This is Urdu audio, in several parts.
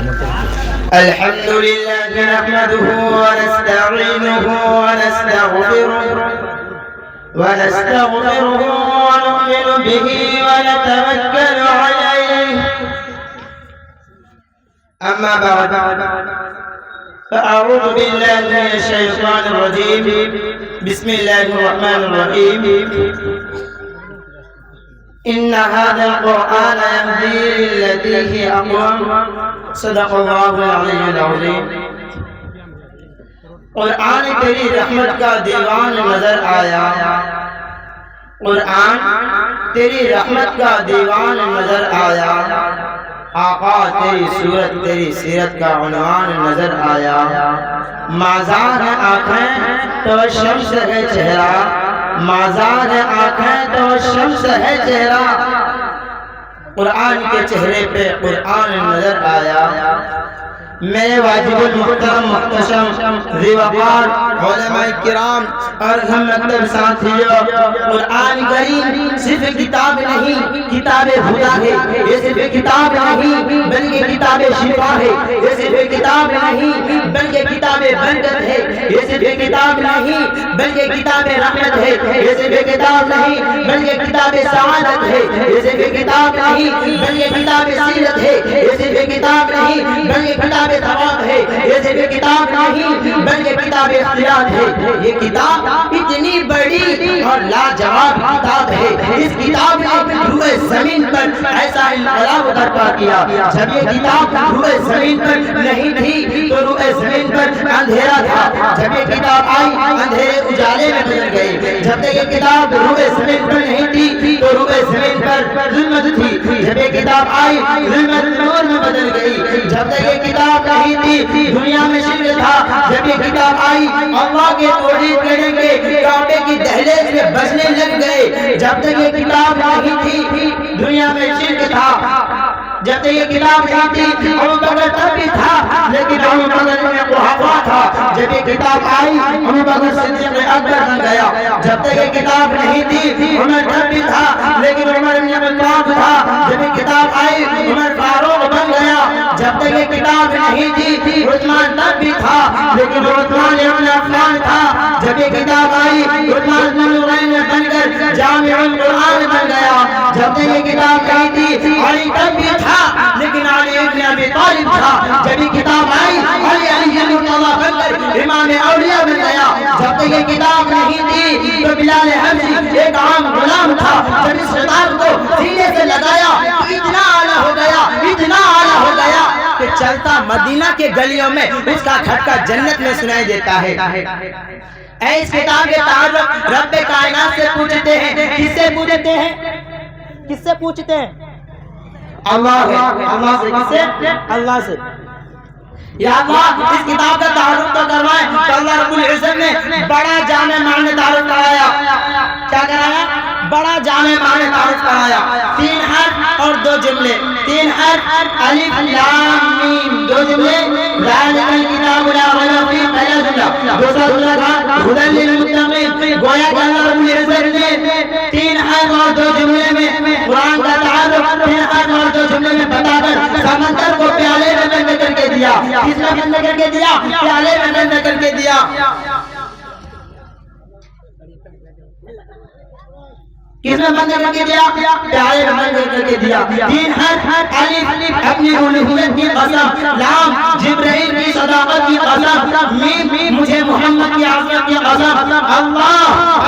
الحمد لله نحمده ونستعينه ونستغفره ونؤمن به ونتوكل عليه. أما بعد فأعوذ بالله من الشيطان الرجيم. بسم الله الرحمن الرحيم. إن هذا القرآن يهدي للتي هي أقوم. صدق الله العلي العظيم. قرآن تیری رحمت کا دیوان نظر آیا. قرآن تیری رحمت کا دیوان نظر آیا. آقا تیری صورت تیری سیرت کا عنوان نظر آیا. مازار ہے آنکھیں تو شمس ہے چہرہ. مازار ہے آنکھیں تو شمس ہے چہرہ. قرآن کے چہرے پہ قرآن نظر آیا. میرے واجب المحترم محتشم ذی وقار علماء کرام اور ہم مکتب ساتھیوں، قرآن کریم صرف کتاب نہیں، کتاب خدا ہے. یہ صرف کتاب نہیں بلکہ کتاب شفا ہے. یہ صرف کتاب نہیں بلکہ کتاب برکت ہے. یہ صرف کتاب نہیں بلکہ کتاب رحمت ہے. یہ صرف کتاب نہیں بلکہ کتاب سعادت ہے. یہ صرف کتاب نہیں بلکہ کتاب سیرت ہے. یہ صرف کتاب نہیں بلکہ کتاب ثواب ہے. یہ صرف کتاب نہیں بلکہ کتاب اختیار ہے. یہ کتاب اتنی بڑی اور لاجواب کتاب ہے. اس کتاب نے روئے زمین پر ایسا انقلاب برپا کیا. جب یہ کتاب روئے زمین پر نہیں تھی تو روئے زمین پر اندھیرا تھا. جب یہ کتاب آئی اندھیرے اجالے میں بدل گئی. جب تک یہ کتاب روئے زمین پر نہیں تھی تو روئے زمین پر ظلمت تھی. جب یہ کتاب آئی ظلمت نور میں بدل گئی. جب تک یہ کتاب نہیں تھی دنیا میں شرک تھا. جب یہ کتاب آئی اللہ کے توحید کرنے کے کعبے کی دہلیز میں بجنے لگ گئے. جب تک یہ کتاب نہیں تھی دنیا میں شرک تھا. جب تک یہ کتاب نہیں تھی ابو بکر تب بھی تھا لیکن ابو بکر میں قحافہ تھا. جب یہ کتاب آئی ابو بکر صدیق اکبر بن گیا. جب تک یہ کتاب نہیں تھی عمر تب بھی تھا لیکن عمر بن الخطاب تھا. جب یہ کتاب آئی عمر فاروق بن گیا. جب تک یہ کتاب نہیں تھی عثمان تب بھی تھا لیکن عثمان ابن عفان تھا. جب یہ کتاب آئی عثمان بن نورین بن کر جامع القرآن بن گیا. جب تک یہ کتاب نہیں تھی علی تب بھی تھا لیکن علی ابن ابی طالب تھا. جب یہ کتاب آئی علی اللہ بن کر امام اولیاء بن گیا. جب تک یہ کتاب نہیں تھی تو بلال حبشی ایک عام غلام تھا. جب اس خطاب کو سینے سے لگایا تو اتنا اعلیٰ ہو گیا، اتنا اعلیٰ ہو گیا کہ چلتا مدینہ کے گلیوں میں اس کا کھٹکا جنت میں سنائی دیتا ہے. اے اس کتاب کے تعلق رب کائنات سے پوچھتے ہیں. کس سے پوچھتے ہیں؟ کس سے پوچھتے ہیں؟ اللہ سے. کس سے؟ اللہ سے. یا اللہ اس کتاب کا تعارف تو کروائیں. تو اللہ رب العزت نے بڑا جامع معنی تعارف کرایا. کیا کرایا؟ بڑا جامع معنی تعارف کرایا. 3 حرف اور 2 جملے. 3 حرف الف لام میم 2 جملے. ذالک الکتاب لا ریب فیہ پہلا جملہ. دوسرا جملہ تھا ھدی للمتقین. گویا کہ اللہ رب العزت نے 3 حرف اور 2 جملے میں قرآن کا تعارف 3 حرف اور 2 جملے میں بتا کر سمندر کو پیالے میں بند کر کے دیا. کس میں بند کر کے دیا؟ پیالے میں بند کر کے دیا. کس میں بند کر کے دیا؟ پیالے میں بند کر کے دیا. 3 حرف الف اپنی الوہیت کی قسم. لام جبرائیل کی صداقت کی قسم. میم مجھے محمد کی عظمت کی قسم. اللہ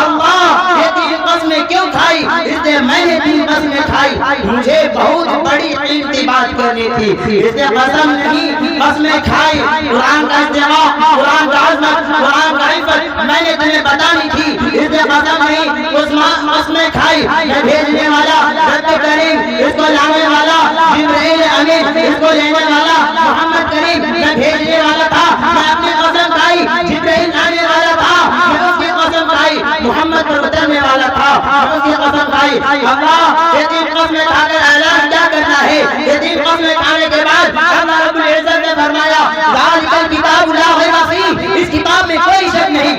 اللہ یہ 3 قسمیں کیوں کھائی؟ اس نے میں نے 3 قسمیں کھائی. مجھے بہت بڑی قیمتی بات کرنی تھی. اس نے قسم نہیں قسمیں کھائی. قرآن کا استعمال، قرآن کا عظمت، قرآن کا عفت میں نے تمہیں بتانی تھی. اس نے قسم نہیں قسمیں کھائی. میں بھیجنے والا رب کریم، اس کو لانے والا جبرائیل امین، اس کو لینے والا محمد کریم میں بھیجنے والا تھا. میں اپنی قسم کھائی. جبرائیل آنے والا تھا میں اس کی قسم کھائی. محمد پر اترنے والا تھا میں اس کی قسم کھائی. اللہ یہ 3 قسمیں کھا کر اعلان کیا کرنا ہے؟ یہ 3 قسمیں کھانے کے بعد اللہ رب العزت نے فرمایا ذالک الکتاب لا ریب فیہ. اس کتاب میں کوئی شک نہیں.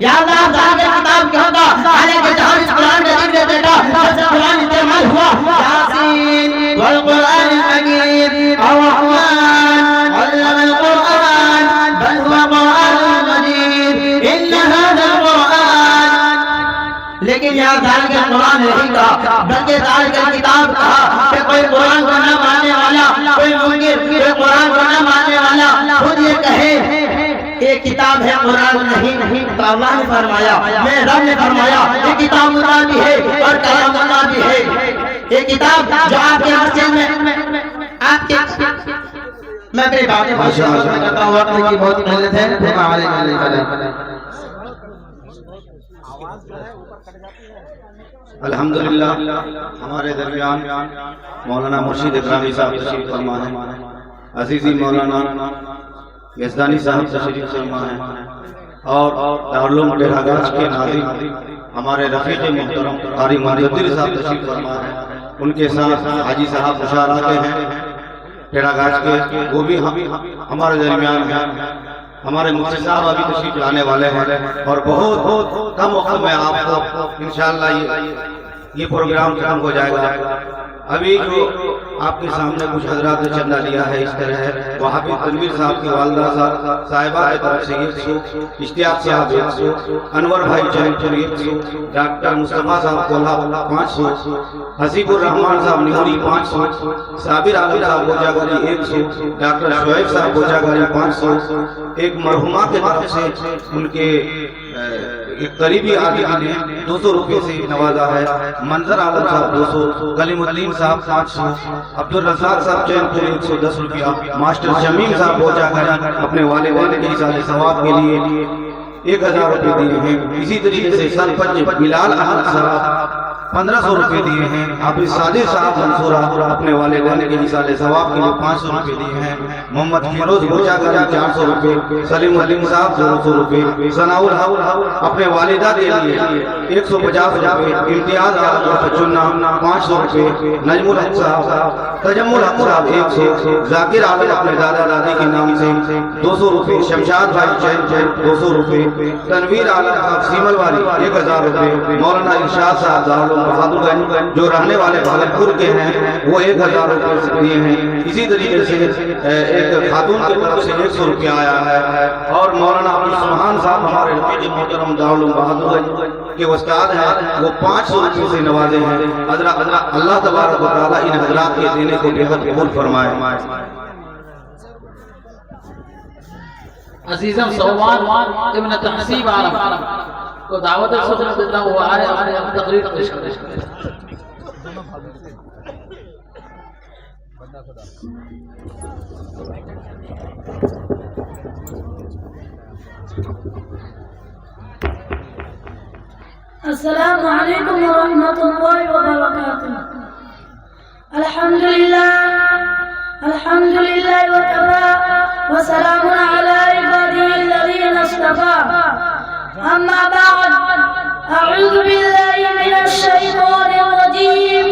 یا اللہ ذالک الکتاب کیا ہوگا؟ حالانکہ جہاں اس قرآن کا ذکر دیکھا قرآن استعمال ہوا. یاسین والقرآن الحکیم الرحمن کے ذالک الکتاب کہا کہ کوئی قرآن کو نہ ماننے والا، کوئی منکر، کوئی قرآن کو نہ ماننے والا خود یہ کہے یہ کتاب ہے قرآن نہیں، تو اللہ نے فرمایا، میرے رب نے فرمایا یہ کتاب اللہ بھی ہے اور کلام اللہ بھی ہے۔ یہ کتاب جو آپ کے مسجد میں آپ کے میں اپنی باتیں کرتا ہوں، وقت کی بہت محنت ہے۔ الحمدللہ ہمارے درمیان مولانا مرشد اکرامی صاحب تشریف فرما ہے، عزیزی مولانا یزدانی صاحب تشریف فرما ہے، اور دارالعلوم ڈیرہ گاچھ کے ناظم ہمارے رفیق محترم قاری مہدی الدین صاحب تشریف فرما ہے، ان کے ساتھ حاجی صاحب مشارہ کے ہیں ڈیرہ گاچھ کے، وہ بھی ہمارے درمیان ہیں۔ ہمارے مفتی صاحب ابھی تشریف لانے والے ہیں، اور بہت کم وقت میں آپ کو انشاءاللہ یہ پروگرام ختم ہو جائے گا۔ ابھی جو آپ کے سامنے کچھ حضرات نے چندہ لیا ہے اس طرح ہے، وہ حافظ تنویر صاحب کی والدہ صاحبہ کی طرف سے 100، اشتیاق صاحب 100، انور بھائی چین 100، ڈاکٹر مصطفیٰ صاحب کولا 500، حسیب الرحمان صاحب نیوری 500، صابر عالم صاحب بوجہ گری 100، ڈاکٹر شعیب صاحب بوجہ گری 500، ایک مرحومہ کے طرف سے ان کے ایک قریبی آدمی نے 200 روپے سے نوازا ہے، منظر عالم صاحب 200، کلیم الدین صاحب 500، عبدالرزاق صاحب چین پور 110 روپیہ، ماسٹر شمیم صاحب بوجہ گری اپنے والدین کے ایصال ثواب کے لیے 1000 روپے دیے ہیں۔ اسی طریقے سے سرپنچ بلال احمد صاحب 1500 روپے دیے ہیں۔ حافظ صادق صاحب منصورہ اپنے والدین کے ایصال ثواب کے لیے 500 روپے دیے ہیں۔ محمد فیروز بوجہ گری 400 روپے، سلیم الدین صاحب 200 روپے، ثناء الحق اپنے والدہ کے لیے 150 روپے، امتیاز عالم چننا 500 روپے، نجم الحق صاحب، تجم الحق صاحب 100، ذاکر عالم اپنے دادا دادی کے نام سے 200 روپے، شمشاد بھائی چین 200 روپے، تنویر عالم صاحب سیمل والی 1000 روپے، مولانا ارشاد صاحب دارالعلوم بہادر گنج جو رہنے والے بھاگلپور کے ہیں وہ 1000 روپے دیے ہیں۔ اسی طریقے سے ایک خاتون کی طرف سے 100 روپیہ آیا ہے، اور مولانا عبدالسبحان صاحب ہمارے رفیق محترم دارالعلوم بہادر گنج کے استاد ہیں، وہ 500 روپے سے نوازے ہیں۔ اللہ تبارک و تعالیٰ ان حضرات کے دینے کو بہت قبول فرمائے۔ عزیزم صوبان ابن تحسیب عالم کو دعوت خدمت دیتا ہوا آئے اپنی تقریر پیش کرے۔ السلام علیکم ورحمۃ اللہ وبرکاتہ۔ الحمد للہ وکفى وسلام علی عباده الذین اصطفى، اما بعد، اعوذ باللہ من الشیطان الرجیم،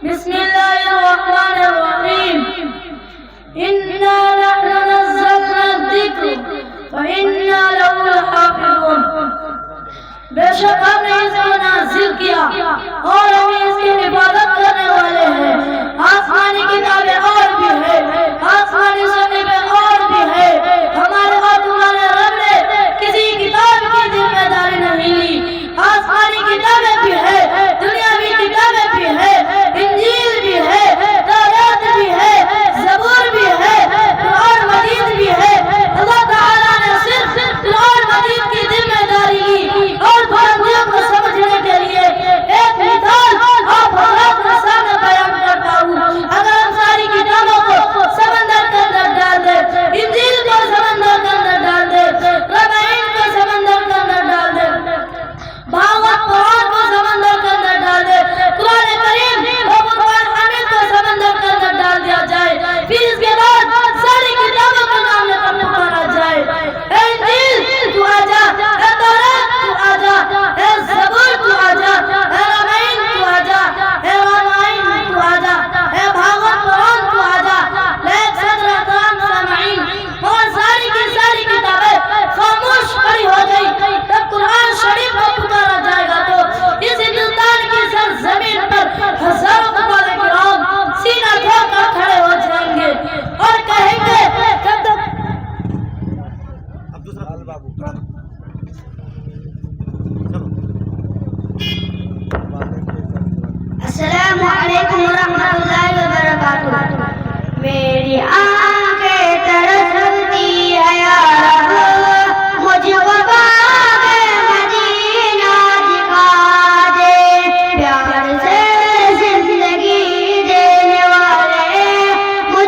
بسم اللہ الرحمن الرحیم، انا نحن نزلنا الذکر وإنا له لحافظون۔ بے شک ہم نے اس کو نازل کیا اور ہم اس کی حفاظت کرنے والے ہیں۔ آسمانی کتابیں اور بھی ہے، آسمانی صحیفیں اور بھی ہے۔ ہمارے اور تمہارے رب نے کسی کتاب کی ذمہ داری نہیں لی۔ آسمانی کتابیں بھی ہے، دنیاوی کتابیں بھی ہے، انجیل بھی ہے، توراۃ بھی ہے، زبور بھی ہے، قرآن مجید بھی ہے۔ اللہ تعالیٰ نے صرف قرآن مجید کی ذمہ داری لی، اور بھارتیوں کو سمجھنے کے لیے ایک مثال آپ حضرات کے سامنے بیان کرتا ہوں۔ اگر ہم ساری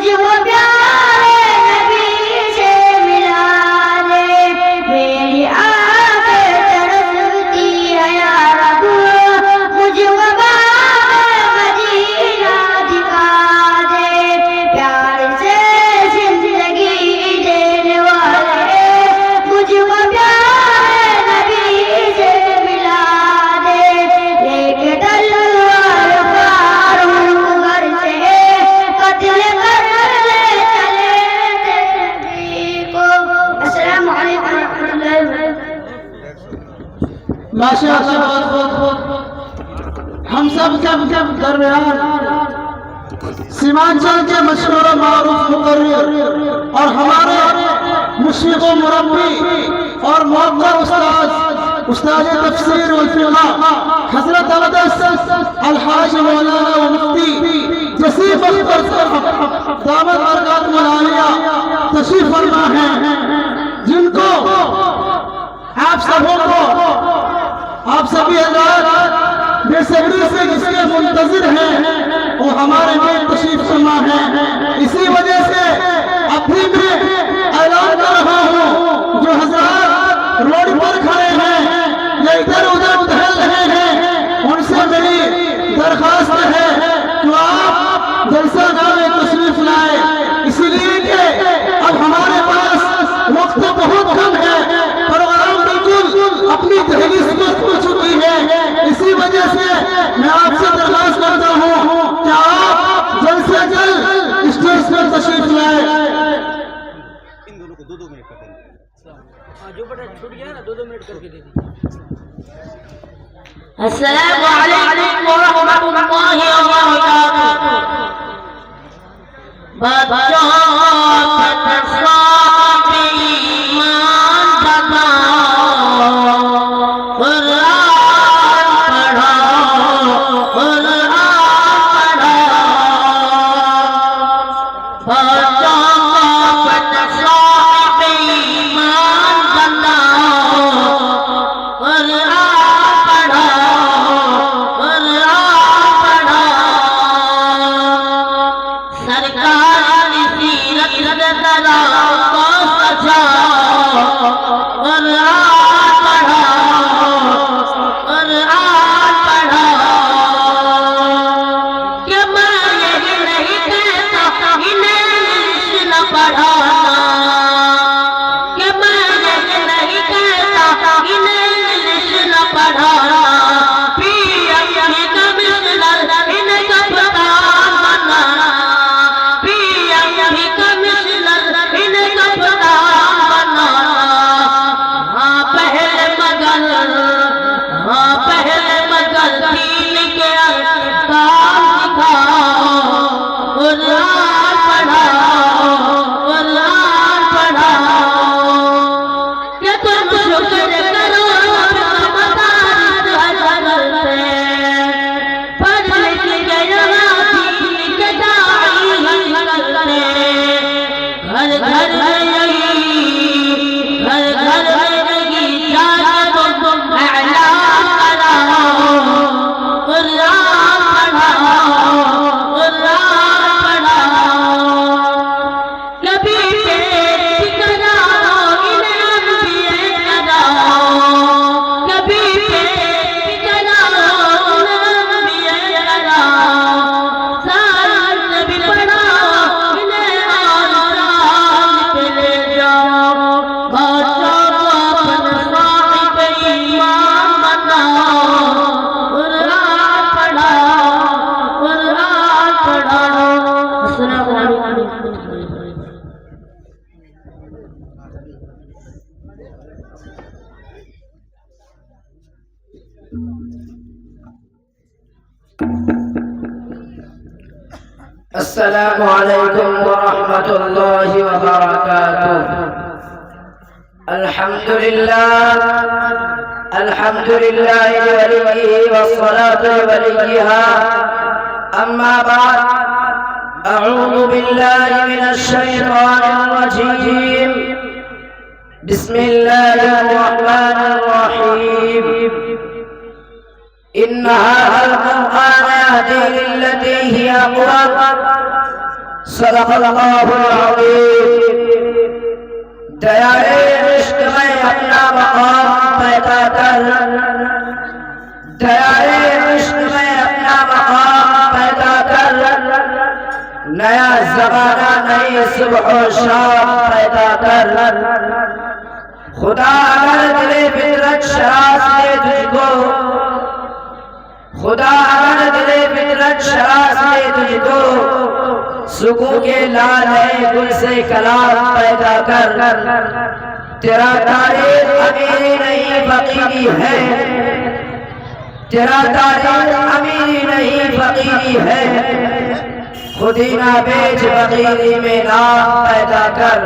مجھ کو پیارے نبی سے ملا دے، میری آنکھیں تڑپتی ہے یا رب، مجھ کو باغ مدینہ دکھا دے، پیار سے زندگی دینے والے مجھ کو پیارے نبی سے ملا دے، لے کے تلوار فاروق گھر سے قتل کرنے چلے تھے نبی کو۔ السلام علیکم ورحمۃ اللہ وبرکاتہ۔ ماشاء اللہ، بہت ہم سب درمیان سیمانچل کے مشہور و معروف مقرر اور ہمارے مشرق و مربی اور معذر استاد تفسیر والفقہ حضرت اقدس الحاج مولانا و مفتی جسیم اختر صاحب دامت برکاتہ العالیہ تشریف فرما ہیں، جن کو آپ سبوں کو آپ سبھی حضرات بے صبری سے جس کے منتظر ہیں وہ ہمارے میں تشریف فرما ہے۔ اسی وجہ سے اب بھی میں اعلان کر رہا ہوں، جو حضرات روڈ پر کھڑے ہیں یا ادھر ادھر ٹہل رہے ہیں، ان سے میری درخواست ہے کہ آپ جلسہ گاہ میں تشریف لائے، اسی لیے کہ اب ہمارے پاس وقت بہت کم ہے، پروگرام بالکل اپنی دہلیز پر پہنچ چکی ہے، اسی وجہ سے میں آپ سے درخواست کرتا ہوں کہ آپ جلد سے جلد اسٹیج پر تشریف لائیں۔ السلام علیکم ورحمۃ اللہ وبرکاتہ۔ بچوں السلام علیکم ورحمۃ اللہ وبرکاتہ۔ الحمد للہ لوليه والصلاة لوليها، أما بعد، أعوذ بالله من الشيطان الرجيم، بسم الله الرحمن الرحيم، إن هذا القرآن يهدي للتي هي أقوم، صدق اللہ العظیم۔ دریائے عشق میں اپنا مقام پیدا کر، دریائے عشق میں اپنا مقام پیدا کر، نیا زمانہ نئی صبح و شام پیدا کر۔ خدا اگر دل فطرت شراز دے تجھ کو، خدا اگر دل فطرت شراز دے تجھ کو، سکون کے لالے گل سے کلام پیدا کر۔ تیرا تاریخ امیری نہیں فقیری ہے، تیرا تاریخ امیری نہیں فقیری ہے، خودی نہ بیچ فقیری میں نام پیدا کر۔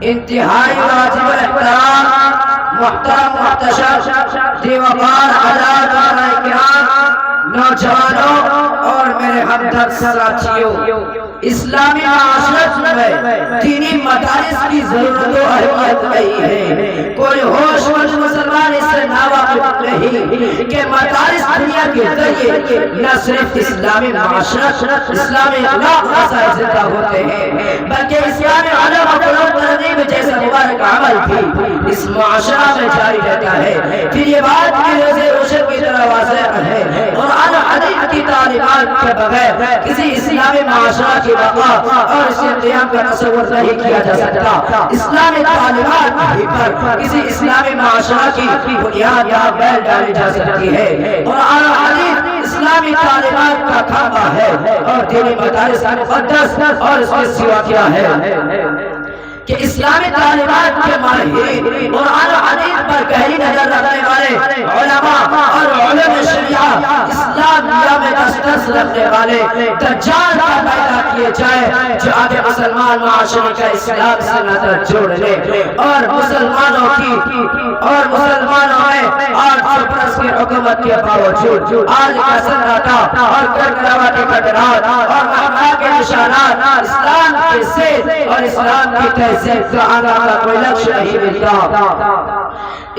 انتہائی واجب احترام محترم محتشم دیوبار حضرات و کرام، نوجوانوں اور میرے ہمدرد ساتھیوں، اسلامی معاشرت میں دینی مدارس کی ضرورت و اہمیت نہیں ہے۔ کوئی ہوش مند مسلمان اس سے ناواقف نہیں کہ مدارس دنیا کے ذریعے نہ صرف اسلامی معاشرت، اسلامی اخلاق مسائل زندہ ہوتے ہیں، بلکہ اسلامی علم و فنون ترغیب جیسا مبارک عمل بھی اس معاشرہ میں جاری رہتا ہے۔ پھر یہ بات بھی روزے روشن کی طرح واضح ہے، قرآن و حدیث کی تعلیمات کے بغیر کسی اسلامی معاشرہ کی بقا اور اس کے قیام کا تصور نہیں کیا جا سکتا۔ اسلامی تعلیمات ہی پر کسی اسلامی معاشرہ کی بنیاد یا بیل ڈالی جا سکتی ہے۔ قرآن و حدیث اسلامی تعلیمات کا کھمبا ہے، اور دینی مدارس کا مقدس اور اس کے سوا کیا ہے کہ اسلامی تعلیمات کے ماہرین، قرآن و حدیث پر گہری نظر رکھنے والے علماء اور علماء شریعہ، اسلام دنیا میں دسترس رکھنے والے دجال کا پیدا کیے جائے جو آگے مسلمان معاشرے کا اسلام سے نظر جوڑ لے، اور مسلمانوں میں آج سرپرست کی حکومت کے باوجود آج کا سناٹا اور کرکروا کے خطرات اور مہنگا کے نشانات اسلام کے سیل اور اسلام کی تہذیب کا آنا کا کوئی لکش نہیں ملتا۔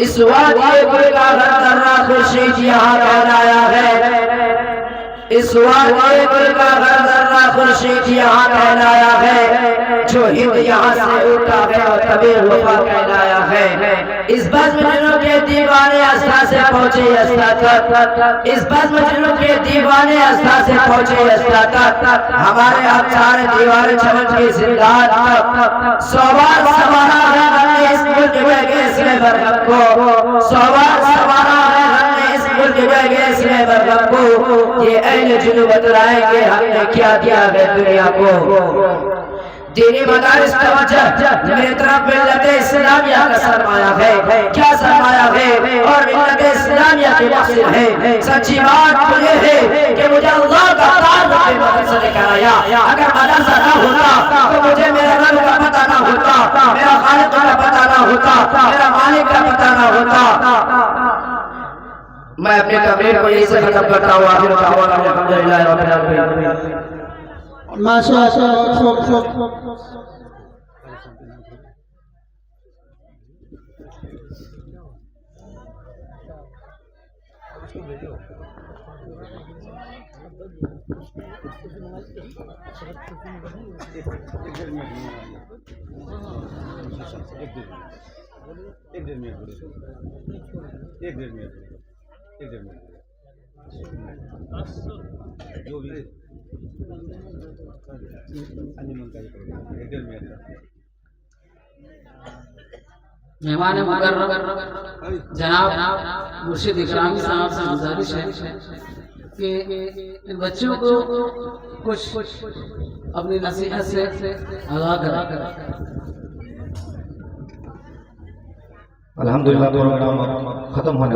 اس وادی گل کا غرغرہ خورشید یہاں کہلایا ہے، اس وادی گل کا غرغرہ خورشید یہاں کہلایا ہے، جو ہند یہاں سے اٹھا ہے اور کبیر وفا کہلایا ہے۔ اس بزم جنوں کے دیوانے استا سے پہنچے استا تک، اس بزم جنوں کے دیوانے استا سے پہنچے استا تک، ہمارے اب سارے دیوار چمن کی زندان تک، سوار سوارا ہے ہم نے اس ملک میں گئے اس میں برغم کو، سوار سوارا ہے ہم نے اس ملک میں گئے اس میں برغم کو، یہ اہل جنوب بتلائیں گے ہم نے کیا دیا ہے دنیا کو۔ دینی مدارس توجہ، میرے طرف ملت اسلامیہ کا سرمایہ ہے، کیا سرمایہ ہے اور ملت اسلامیہ کی مقصد ہے۔ سچی بات تو یہ ہے کہ مجھے اللہ کا کار اپنے مدرسہ نے کرایا، اگر مدرسہ نہ ہوتا تو مجھے میرے رب کا پتہ نہ ہوتا، میرا خالق کا پتہ نہ ہوتا، میرا مالک کا پتہ نہ ہوتا۔ میں اپنے تقریر کو یہی سے ختم کرتا ہوں۔ آخر دعوانا الحمدللہ رب العالمین۔ مہمان مکرم جناب مرشد اکرامی صاحب سے گزارش ہے کہ ان بچوں کو کچھ اپنی نصیحت سے آگاہ کریں۔ الحمدللہ پروگرام ختم ہونے